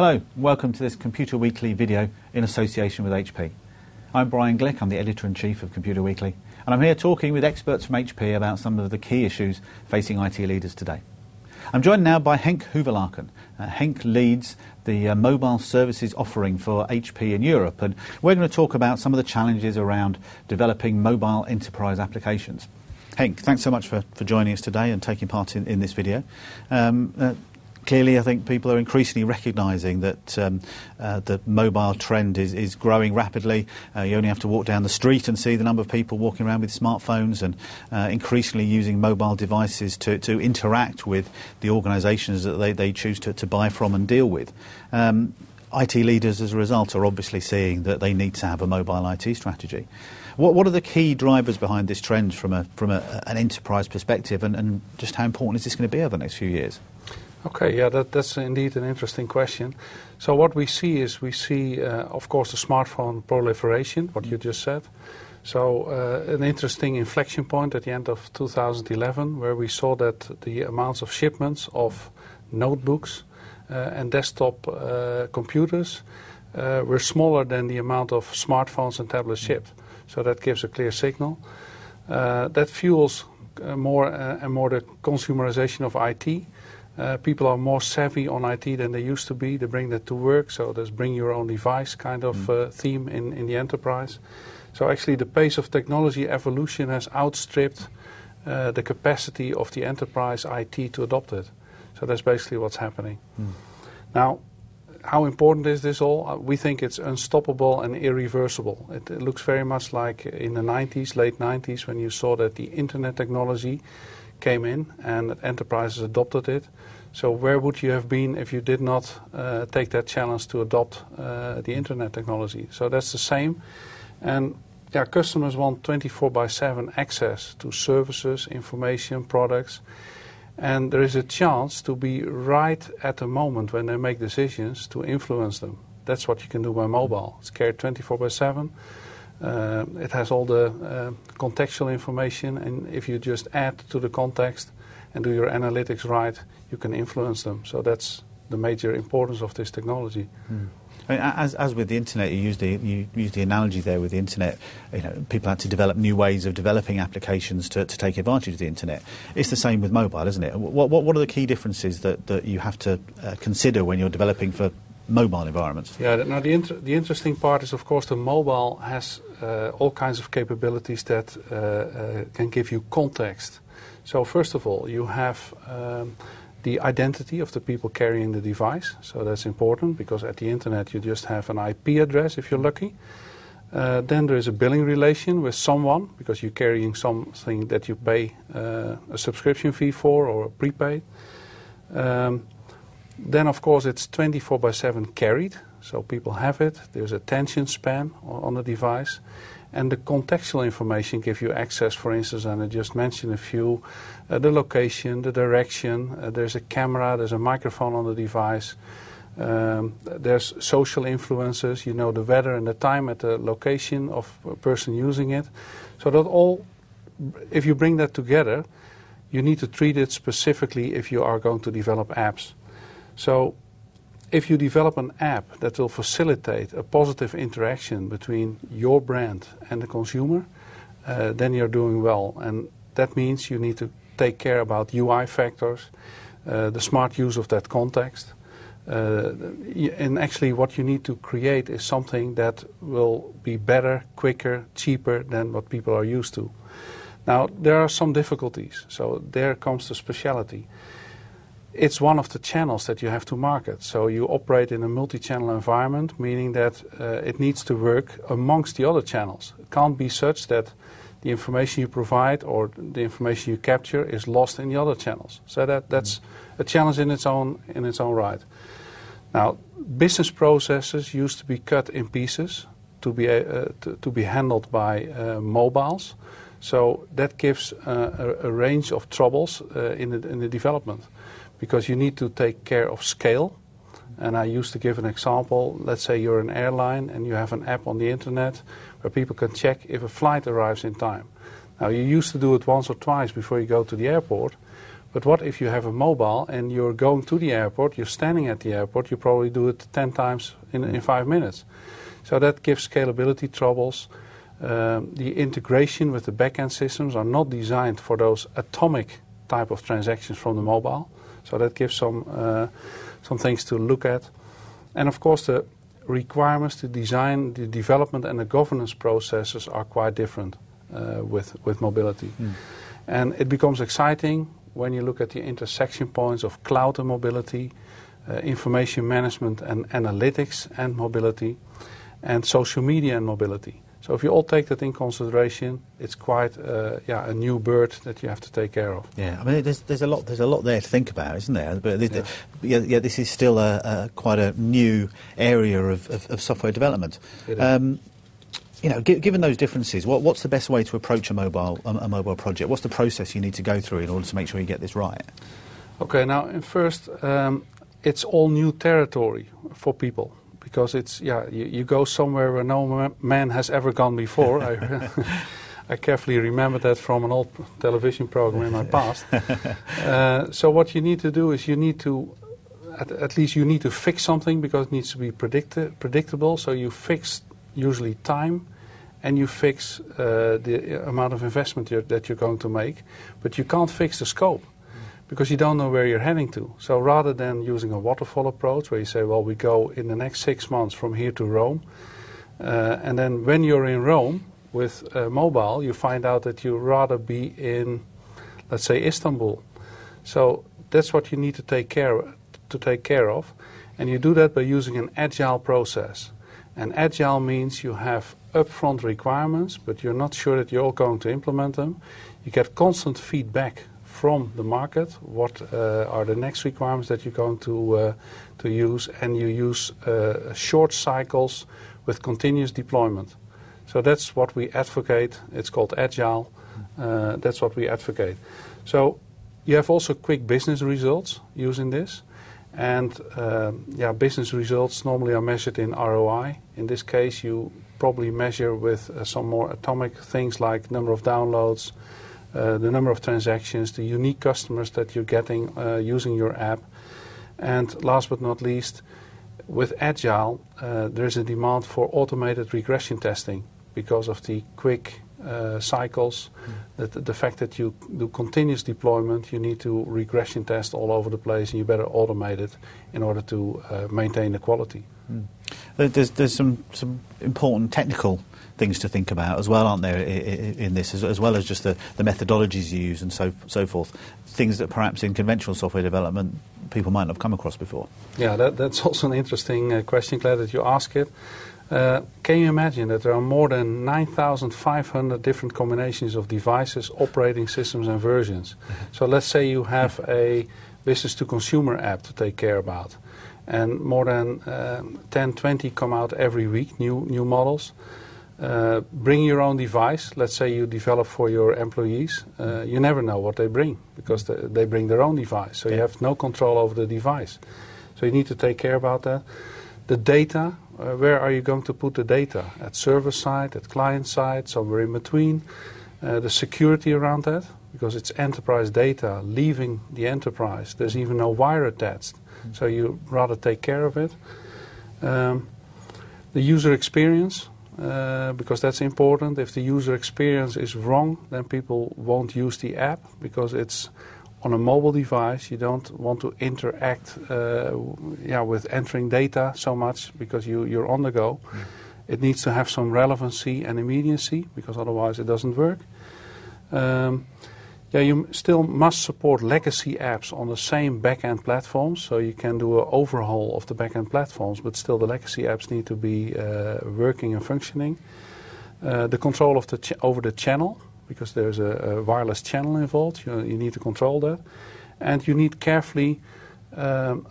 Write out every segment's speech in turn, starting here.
Hello, welcome to this Computer Weekly video in association with HP. I'm Brian Glick, I'm the Editor-in-Chief of Computer Weekly, and I'm here talking with experts from HP about some of the key issues facing IT leaders today. I'm joined now by Henk Huvelaken. Henk leads the mobile services offering for HP in Europe, and we're going to talk about some of the challenges around developing mobile enterprise applications. Henk, thanks so much for joining us today and taking part in this video. Clearly, I think people are increasingly recognising that the mobile trend is growing rapidly. You only have to walk down the street and see the number of people walking around with smartphones and increasingly using mobile devices to interact with the organisations that they choose to buy from and deal with. IT leaders, as a result, are obviously seeing that they need to have a mobile IT strategy. What are the key drivers behind this trend from an enterprise perspective, and just how important is this going to be over the next few years? Okay, yeah, that's indeed an interesting question. So what we see, of course, the smartphone proliferation, what you just said. So an interesting inflection point at the end of 2011, where we saw that the amounts of shipments of notebooks and desktop computers were smaller than the amount of smartphones and tablets shipped. So that gives a clear signal. That fuels more and more the consumerization of IT. People are more savvy on IT than they used to be. They bring that to work, so there's bring your own device kind of theme in the enterprise. So actually the pace of technology evolution has outstripped the capacity of the enterprise IT to adopt it. So that's basically what's happening. Now, how important is this all? We think it's unstoppable and irreversible. It looks very much like in the 90s, late 90s, when you saw that the internet technology came in and enterprises adopted it. So where would you have been if you did not take that challenge to adopt the internet technology? So that's the same. And yeah, customers want 24/7 access to services, information, products. And there is a chance to be right at the moment when they make decisions to influence them. That's what you can do by mobile. It's carried 24/7. It has all the contextual information, and if you just add to the context and do your analytics right, you can influence them. So that's the major importance of this technology. I mean, as with the internet, you use the analogy there with the internet. You know, people had to develop new ways of developing applications to take advantage of the internet. It's the same with mobile, isn't it? What are the key differences that you have to consider when you're developing for mobile environments? Yeah, now the interesting part is, of course, the mobile has all kinds of capabilities that can give you context. So first of all, you have the identity of the people carrying the device. So that's important, because at the internet you just have an IP address if you're lucky. Then there is a billing relation with someone, because you're carrying something that you pay a subscription fee for or a prepaid. Then, of course, it's 24/7 carried, so people have it. There's attention span on the device. And the contextual information gives you access, for instance, and I just mentioned a few, the location, the direction, there's a camera, there's a microphone on the device. There's social influences, you know the weather and the time at the location of a person using it. So that all, if you bring that together, you need to treat it specifically if you are going to develop apps. So if you develop an app that will facilitate a positive interaction between your brand and the consumer, then you're doing well. And that means you need to take care about UI factors, the smart use of that context. And actually what you need to create is something that will be better, quicker, cheaper than what people are used to. Now, there are some difficulties. So there comes the speciality. It's one of the channels that you have to market. So you operate in a multi-channel environment, meaning that it needs to work amongst the other channels. It can't be such that the information you provide or the information you capture is lost in the other channels. So that's a challenge in its own right. Now, business processes used to be cut in pieces to be handled by mobiles. So that gives a range of troubles in the development, because you need to take care of scale. And I used to give an example. Let's say you're an airline and you have an app on the internet where people can check if a flight arrives in time. Now, you used to do it once or twice before you go to the airport, But what if you have a mobile and you're going to the airport, you're standing at the airport, you probably do it 10 times in 5 minutes. So that gives scalability troubles. The integration with the back-end systems are not designed for those atomic type of transactions from the mobile. So that gives some things to look at. And of course the requirements to design, the development and the governance processes are quite different with mobility. And it becomes exciting when you look at the intersection points of cloud and mobility, information management and analytics and mobility, and social media and mobility. So if you all take that in consideration, it's quite a new bird that you have to take care of. Yeah, I mean, there's a lot there to think about, isn't there? But this is still quite a new area of software development. Given those differences, what's the best way to approach a mobile project? What's the process you need to go through in order to make sure you get this right? Okay, now first, it's all new territory for people. Because it's, you go somewhere where no man has ever gone before. I carefully remember that from an old television program in my past. So what you need to do is you need to fix something because it needs to be predictable. So you fix usually time and you fix the amount of investment that you're going to make. But you can't fix the scope, because you don't know where you're heading to. So rather than using a waterfall approach where you say, well, we go in the next 6 months from here to Rome, and then when you're in Rome with mobile, you find out that you'd rather be in, let's say, Istanbul. So that's what you need to take care of. And you do that by using an agile process. And agile means you have upfront requirements, but you're not sure that you're all going to implement them. You get constant feedback from the market, what are the next requirements that you're going to use, and you use short cycles with continuous deployment. So that's what we advocate. It's called Agile. That's what we advocate. So you have also quick business results using this. And business results normally are measured in ROI. In this case, you probably measure with some more atomic things like number of downloads, the number of transactions, the unique customers that you're getting using your app. And last but not least, with Agile, there's a demand for automated regression testing because of the quick cycles. The fact that you do continuous deployment, you need to regression test all over the place, and you better automate it in order to maintain the quality. There's some important technical things to think about as well, aren't there, in this, as well as just the methodologies you use and so forth, things that perhaps in conventional software development people might not have come across before. Yeah, that's also an interesting question. Glad that you ask it. Can you imagine that there are more than 9,500 different combinations of devices, operating systems and versions? So let's say you have a business-to-consumer app to take care about, and more than 10, 20 come out every week, new models. Bring your own device. Let's say you develop for your employees. You never know what they bring because they bring their own device. So you have no control over the device. So you need to take care about that. The data, where are you going to put the data? At server side, at client side, somewhere in between. The security around that, because it's enterprise data leaving the enterprise. There's even no wire attached. So you rather take care of it. The user experience. Because that's important. If the user experience is wrong, then people won't use the app because it's on a mobile device. You don't want to interact with entering data so much because you're on the go. It needs to have some relevancy and immediacy because otherwise it doesn't work. You still must support legacy apps on the same back-end platforms, so you can do an overhaul of the back-end platforms, but still the legacy apps need to be working and functioning. The control of over the channel, because there's a wireless channel involved, you need to control that. And you need carefully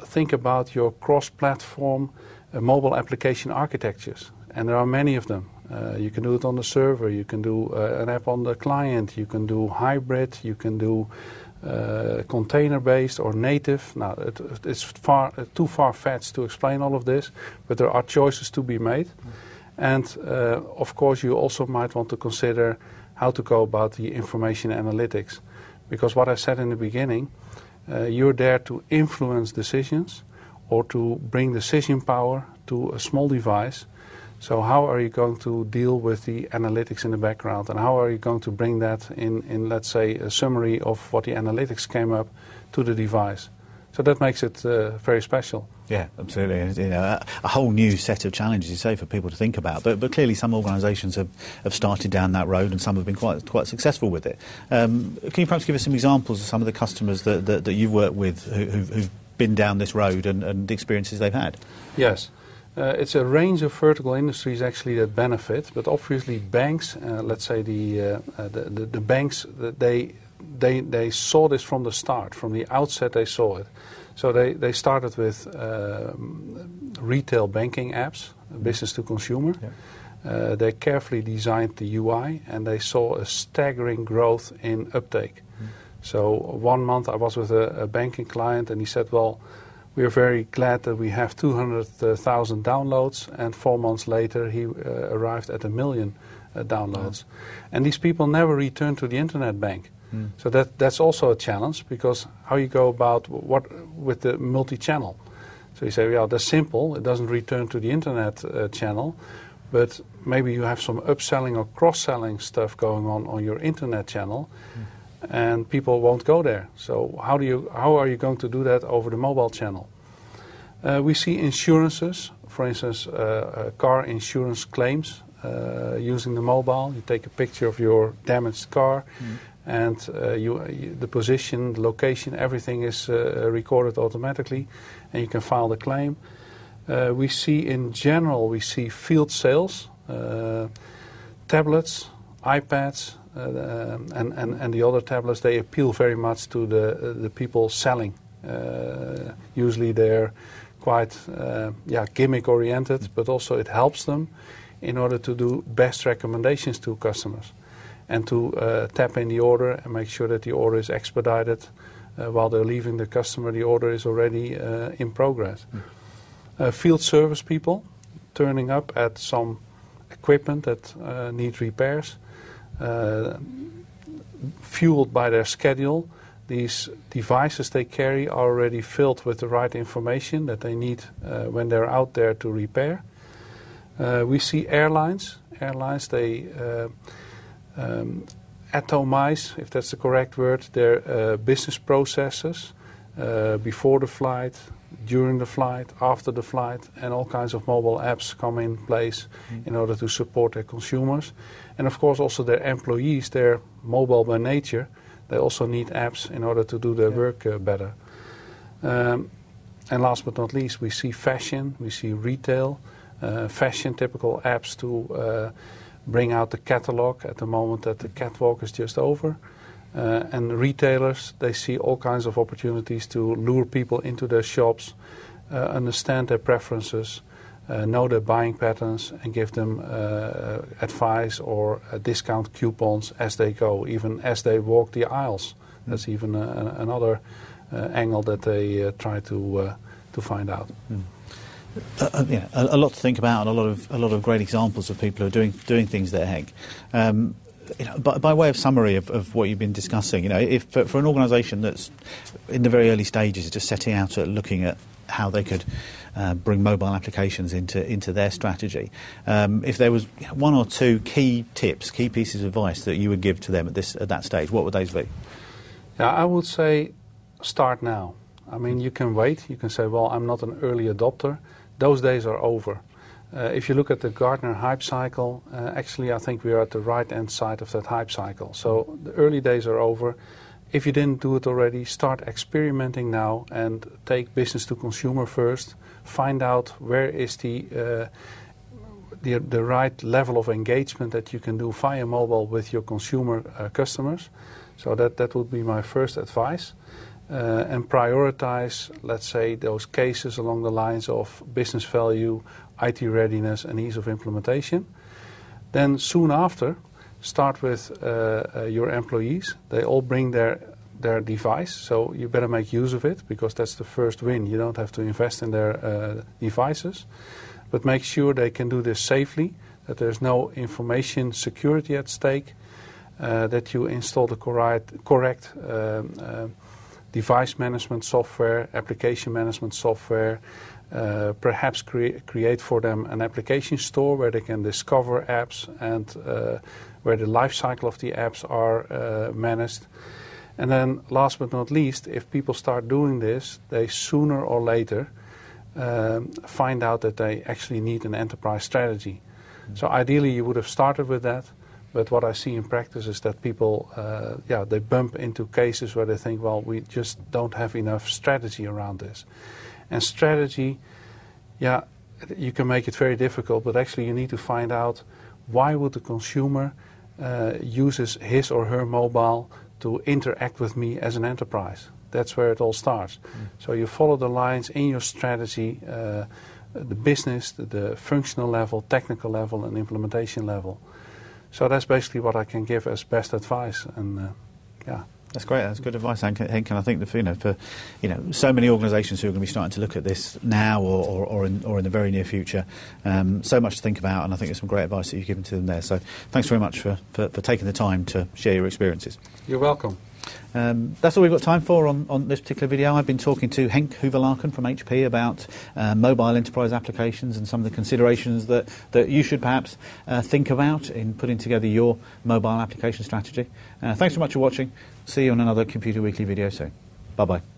think about your cross-platform mobile application architectures, and there are many of them. You can do it on the server, you can do an app on the client, you can do hybrid, you can do container-based or native. Now, it's too far-fetched to explain all of this, but there are choices to be made. And, of course, you also might want to consider how to go about the information analytics, Because what I said in the beginning, you're there to influence decisions or to bring decision power to a small device. So how are you going to deal with the analytics in the background, and how are you going to bring that in let's say, a summary of what the analytics came up to the device? So that makes it very special. Yeah, absolutely. You know, a whole new set of challenges, you say, for people to think about. But clearly some organisations have started down that road, and some have been quite successful with it. Can you perhaps give us some examples of some of the customers that you've worked with who've been down this road and the experiences they've had? Yes. It's a range of vertical industries actually that benefit, but obviously banks, let's say the banks, they saw this from the start, from the outset they saw it. So they started with retail banking apps, business to consumer. Yeah. They carefully designed the UI, and they saw a staggering growth in uptake. So 1 month I was with a banking client, and he said, well, we are very glad that we have 200,000 downloads, and 4 months later he arrived at 1 million downloads. Wow. And these people never returned to the internet bank. So that's also a challenge, because how you go about with the multi-channel. So you say, yeah, that's simple. It doesn't return to the internet channel, but maybe you have some upselling or cross-selling stuff going on your internet channel, and people won't go there. So how are you going to do that over the mobile channel? We see insurances, for instance, car insurance claims using the mobile. You take a picture of your damaged car. And the position, the location, everything is recorded automatically, and you can file the claim. We see field sales, tablets, iPads, and the other tablets. They appeal very much to the people selling. Usually they're quite gimmick oriented, but also it helps them in order to do best recommendations to customers, and to tap in the order and make sure that the order is expedited. While they're leaving the customer, the order is already in progress. Field service people turning up at some equipment that needs repairs, fueled by their schedule. These devices they carry are already filled with the right information that they need when they're out there to repair. We see airlines. They atomize, if that's the correct word, their business processes before the flight, during the flight, after the flight, and all kinds of mobile apps come in place in order to support their consumers. And of course also their employees, they're mobile by nature, they also need apps in order to do their work better. And last but not least, we see fashion, we see retail, fashion typical apps to bring out the catalog at the moment that the catwalk is just over. And retailers, they see all kinds of opportunities to lure people into their shops, understand their preferences, know their buying patterns, and give them advice or discount coupons as they go, even as they walk the aisles. That's even another angle that they try to find out. A lot to think about, and a lot of great examples of people who are doing things that heck. By way of summary of what you've been discussing, if for an organisation that's in the very early stages, just setting out at looking at how they could bring mobile applications into their strategy, if there was one or two key tips, key pieces of advice that you would give to them at that stage, what would those be? Yeah, I would say start now. I mean, you can wait. You can say, well, I'm not an early adopter. Those days are over. If you look at the Gartner hype cycle, actually I think we are at the right-hand side of that hype cycle. So the early days are over. If you didn't do it already, start experimenting now and take business to consumer first. Find out where is the right level of engagement that you can do via mobile with your consumer customers. So that would be my first advice. And prioritize, let's say, those cases along the lines of business value, IT readiness, and ease of implementation. Then soon after, start with your employees. They all bring their device, so you better make use of it, because that's the first win. You don't have to invest in their devices, but make sure they can do this safely, that there's no information security at stake. that you install the correct device management software, application management software, perhaps create for them an application store where they can discover apps and where the life cycle of the apps are managed. And then last but not least, if people start doing this, they sooner or later find out that they actually need an enterprise strategy. So ideally you would have started with that, but what I see in practice is that people, they bump into cases where they think, well, we just don't have enough strategy around this. And strategy, you can make it very difficult, but actually you need to find out why would the consumer uses his or her mobile to interact with me as an enterprise. That's where it all starts. So you follow the lines in your strategy, the business, the functional level, technical level, and implementation level. So that's basically what I can give as best advice. And that's great. That's good advice, Henk. And I think for so many organisations who are going to be starting to look at this now or in the very near future, so much to think about. And I think there's some great advice that you've given to them there. So thanks very much for taking the time to share your experiences. You're welcome. That's all we've got time for on this particular video. I've been talking to Henk Heuvel-Laken from HP about mobile enterprise applications and some of the considerations that you should perhaps think about in putting together your mobile application strategy. Thanks so much for watching. See you on another Computer Weekly video soon. Bye-bye.